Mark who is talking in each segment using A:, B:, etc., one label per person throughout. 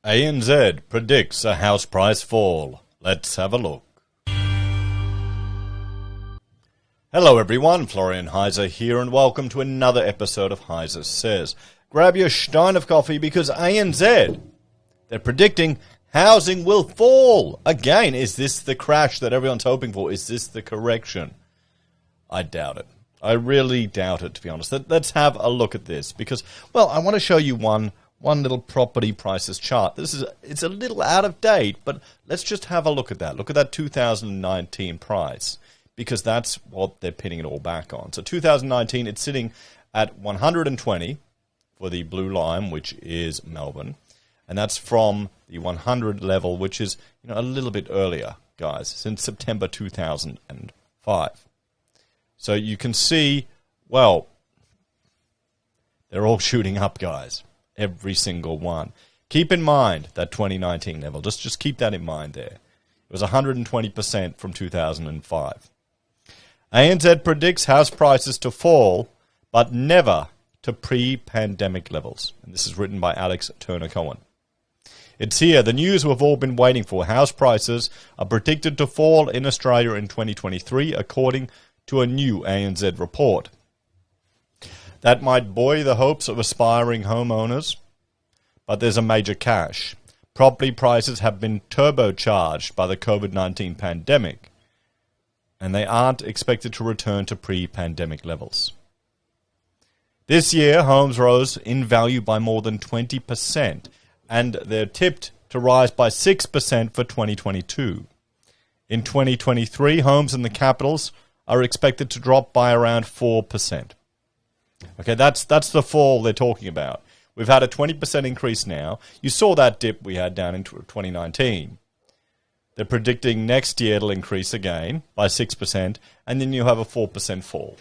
A: ANZ predicts a house price fall. Let's have a look. Hello everyone, Florian.heise here and welcome to another episode of HeiseSays. Grab your stein of coffee because ANZ, they're predicting housing will fall. Again, is this the crash that everyone's hoping for? Is this the correction? I doubt it. I really doubt it, to be honest. Let's have a look at this because, well, I want to show you one little property prices chart. It's a little out of date, but let's just have a look at that. Look at that 2019 price because that's what they're pinning it all back on. So 2019, it's sitting at 120 for the blue line, which is Melbourne, and that's from the 100 level, which is a little bit earlier, guys, since September 2005. So you can see, well, they're all shooting up, guys. Every single one. Keep in mind that 2019 level. Just keep that in mind there. It was 120% from 2005. ANZ predicts house prices to fall, but never to pre-pandemic levels. And this is written by Alex Turner-Cohen. It's here, the news we've all been waiting for. House prices are predicted to fall in Australia in 2023, according to a new ANZ report. That might buoy the hopes of aspiring homeowners, but there's a major catch. Property prices have been turbocharged by the COVID-19 pandemic, and they aren't expected to return to pre-pandemic levels. This year, homes rose in value by more than 20%, and they're tipped to rise by 6% for 2022. In 2023, homes in the capitals are expected to drop by around 4%. Okay, that's the fall they're talking about. We've had a 20% increase now. You saw that dip we had down in 2019. They're predicting next year it'll increase again by 6%, and then you'll have a 4% fall.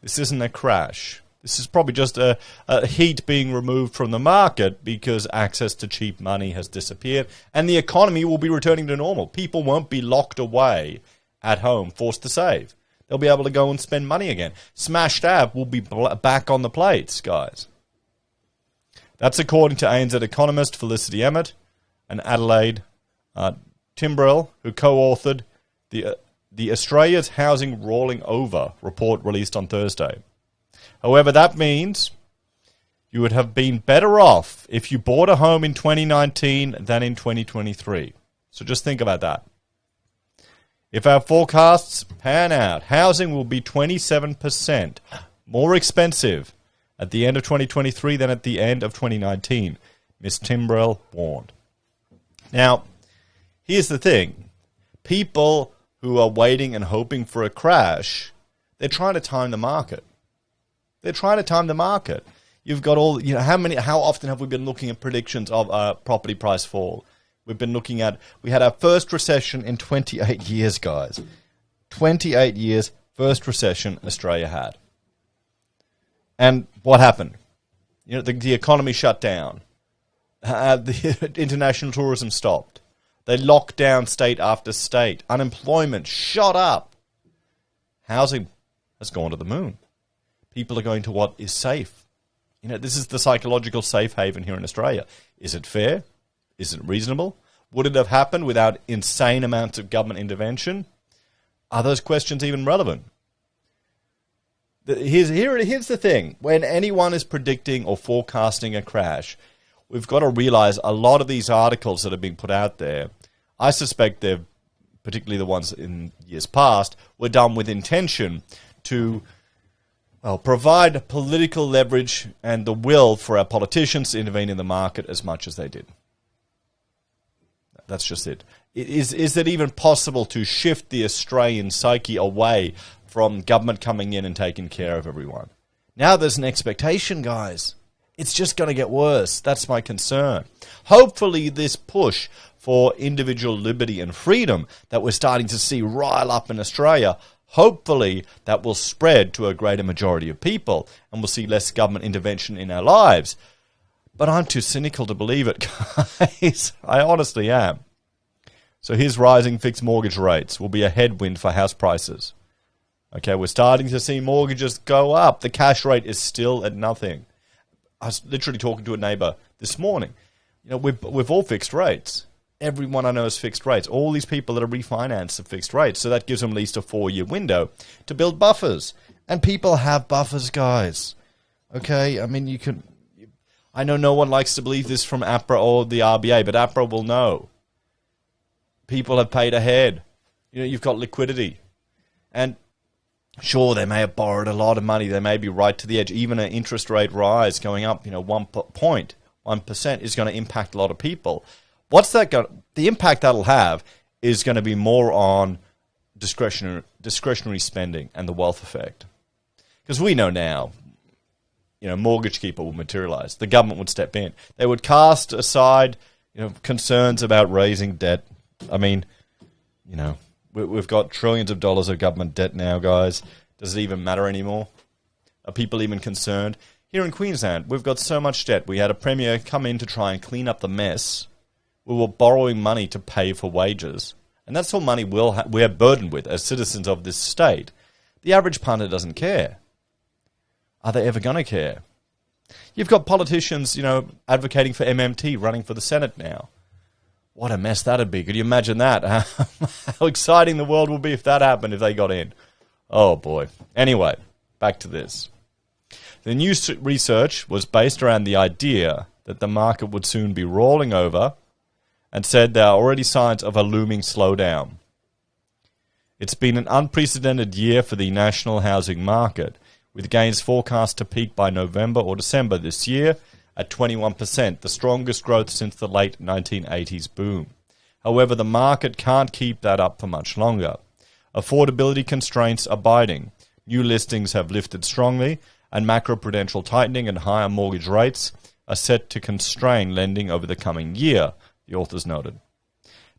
A: This isn't a crash. This is probably just a heat being removed from the market because access to cheap money has disappeared, and the economy will be returning to normal. People won't be locked away at home, forced to save. They'll be able to go and spend money again. Smashed Ab will be back on the plates, guys. That's according to ANZ economist Felicity Emmett and Adelaide Timbrell, who co-authored the Australia's Housing Rolling Over report released on Thursday. However, that means you would have been better off if you bought a home in 2019 than in 2023. So just think about that. If our forecasts pan out, housing will be 27% more expensive at the end of 2023 than at the end of 2019, Ms. Timbrell warned. Now, here's the thing. People who are waiting and hoping for a crash, they're trying to time the market. They're trying to time the market. You've got all, how often have we been looking at predictions of property price fall? We've been looking at, we had our first recession in 28 years, guys. 28 years, first recession Australia had. And what happened? The economy shut down. The international tourism stopped. They locked down state after state. Unemployment shot up. Housing has gone to the moon. People are going to what is safe. This is the psychological safe haven here in Australia. Is it fair? Is it reasonable? Would it have happened without insane amounts of government intervention? Are those questions even relevant? Here's the thing. When anyone is predicting or forecasting a crash, we've got to realize a lot of these articles that are being put out there, I suspect they're, particularly the ones in years past, were done with intention to provide political leverage and the will for our politicians to intervene in the market as much as they did. That's just it. Is it even possible to shift the Australian psyche away from government coming in and taking care of everyone? Now there's an expectation, guys. It's just going to get worse. That's my concern. Hopefully this push for individual liberty and freedom that we're starting to see rile up in Australia, hopefully that will spread to a greater majority of people and we'll see less government intervention in our lives. But I'm too cynical to believe it, guys. I honestly am. So here's rising fixed mortgage rates will be a headwind for house prices. Okay, we're starting to see mortgages go up. The cash rate is still at nothing. I was literally talking to a neighbour this morning. we've all fixed rates. Everyone I know is fixed rates. All these people that are refinanced are fixed rates. So that gives them at least a 4-year window to build buffers. And people have buffers, guys. Okay? I mean, I know no one likes to believe this from APRA or the RBA, but APRA will know. People have paid ahead. You've got liquidity. And sure, they may have borrowed a lot of money. They may be right to the edge. Even an interest rate rise going up, 1% is going to impact a lot of people. The impact that'll have is going to be more on discretionary spending and the wealth effect. Because we know now, Mortgage Keeper will materialize. The government would step in. They would cast aside, concerns about raising debt. I mean, we've got trillions of dollars of government debt now, guys. Does it even matter anymore? Are people even concerned? Here in Queensland, we've got so much debt. We had a premier come in to try and clean up the mess. We were borrowing money to pay for wages. And that's all money we're burdened with as citizens of this state. The average punter doesn't care. Are they ever going to care? You've got politicians, advocating for MMT, running for the Senate now. What a mess that'd be. Could you imagine that? How exciting the world would be if that happened, if they got in. Oh, boy. Anyway, back to this. The new research was based around the idea that the market would soon be rolling over and said there are already signs of a looming slowdown. It's been an unprecedented year for the national housing market, with gains forecast to peak by November or December this year at 21%, the strongest growth since the late 1980s boom. However, the market can't keep that up for much longer. Affordability constraints are biting. New listings have lifted strongly, and macroprudential tightening and higher mortgage rates are set to constrain lending over the coming year, the authors noted.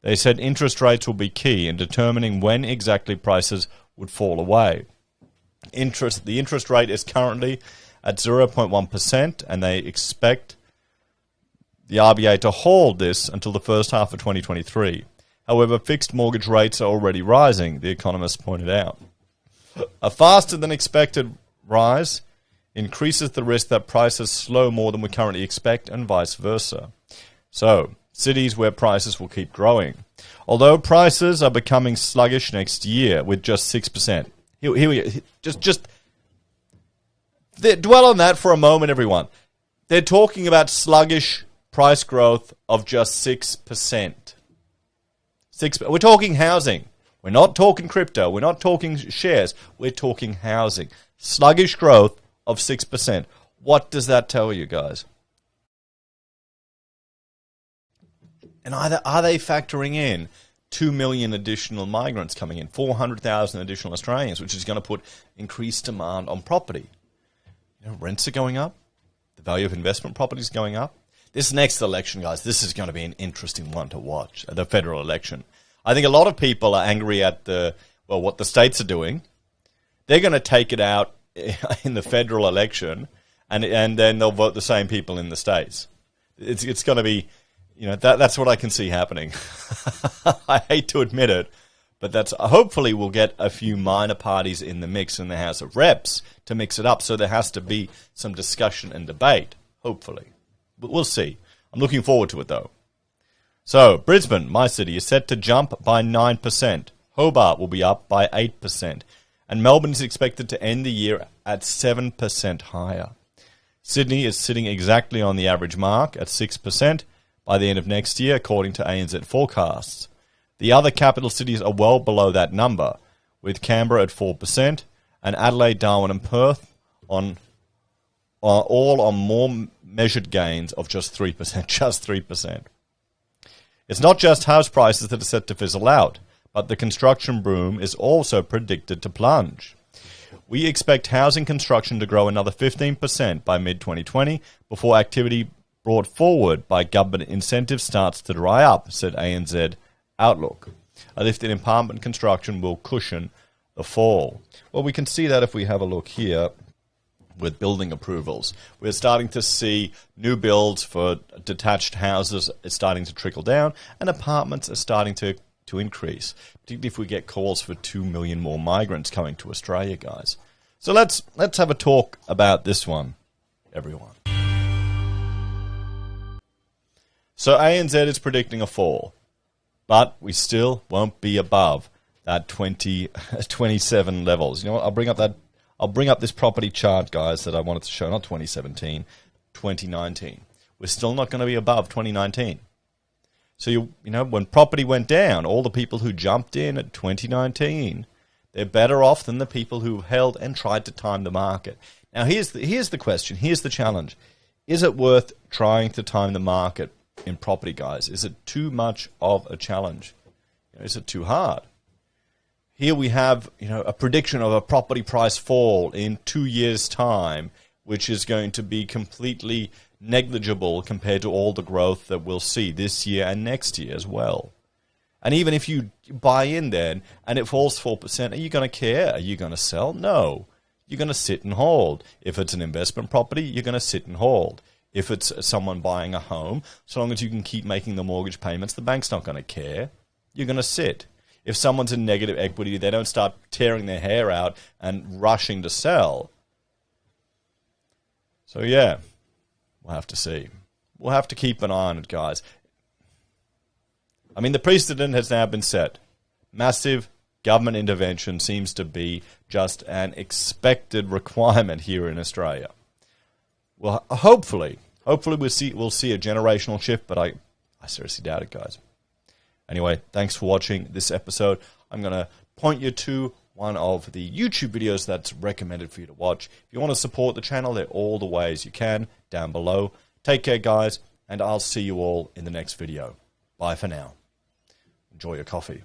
A: They said interest rates will be key in determining when exactly prices would fall away. The interest rate is currently at 0.1%, and they expect the RBA to hold this until the first half of 2023. However, fixed mortgage rates are already rising, the economists pointed out. A faster than expected rise increases the risk that prices slow more than we currently expect, and vice versa. So, cities where prices will keep growing. Although prices are becoming sluggish next year with just 6%. Here we just dwell on that for a moment, everyone. They're talking about sluggish price growth of just 6%. We're talking housing. We're not talking crypto. We're not talking shares. We're talking housing. Sluggish growth of 6%. What does that tell you, guys? And are they factoring in 2 million additional migrants coming in, 400,000 additional Australians, which is going to put increased demand on property? Rents are going up. The value of investment property is going up. This next election, guys, this is going to be an interesting one to watch, the federal election. I think a lot of people are angry at what the states are doing. They're going to take it out in the federal election, and then they'll vote the same people in the states. It's going to be, that's what I can see happening. I hate to admit it, but hopefully we'll get a few minor parties in the mix in the House of Reps to mix it up. So there has to be some discussion and debate, hopefully. But we'll see. I'm looking forward to it, though. So, Brisbane, my city, is set to jump by 9%. Hobart will be up by 8%. And Melbourne is expected to end the year at 7% higher. Sydney is sitting exactly on the average mark at 6% by the end of next year, according to ANZ forecasts. The other capital cities are well below that number, with Canberra at 4% and Adelaide, Darwin and Perth all on more measured gains of just 3%. Just 3%. It's not just house prices that are set to fizzle out, but the construction boom is also predicted to plunge. We expect housing construction to grow another 15% by mid-2020 before activity brought forward by government incentives starts to dry up, said ANZ Outlook. A lift in apartment construction will cushion the fall. Well, we can see that if we have a look here with building approvals. We're starting to see new builds for detached houses is starting to trickle down, and apartments are starting to increase, particularly if we get calls for 2 million more migrants coming to Australia, guys. So let's have a talk about this one, everyone. So ANZ is predicting a fall, but we still won't be above that 27 levels. You know what? I'll bring up this property chart, guys, that I wanted to show, not 2017, 2019. We're still not going to be above 2019. So, you know, when property went down, all the people who jumped in at 2019, they're better off than the people who held and tried to time the market. Now, here's the question. Here's the challenge. Is it worth trying to time the market in property, guys? Is it too much of a challenge? You know, is it too hard? Here we have, you know, a prediction of a property price fall in 2 years' time, which is going to be completely negligible compared to all the growth that we'll see this year and next year as well. And even if you buy in then and it falls 4%, are you going to care? Are you going to sell? No. You're going to sit and hold. If it's an investment property, you're going to sit and hold. If it's someone buying a home, so long as you can keep making the mortgage payments, the bank's not going to care. You're going to sit. If someone's in negative equity, they don't start tearing their hair out and rushing to sell. So yeah, we'll have to see. We'll have to keep an eye on it, guys. I mean, the precedent has now been set. Massive government intervention seems to be just an expected requirement here in Australia. Well, hopefully we'll see a generational shift, but I seriously doubt it, guys. Anyway, thanks for watching this episode. I'm going to point you to one of the YouTube videos that's recommended for you to watch. If you want to support the channel, there are all the ways you can down below. Take care, guys, and I'll see you all in the next video. Bye for now. Enjoy your coffee.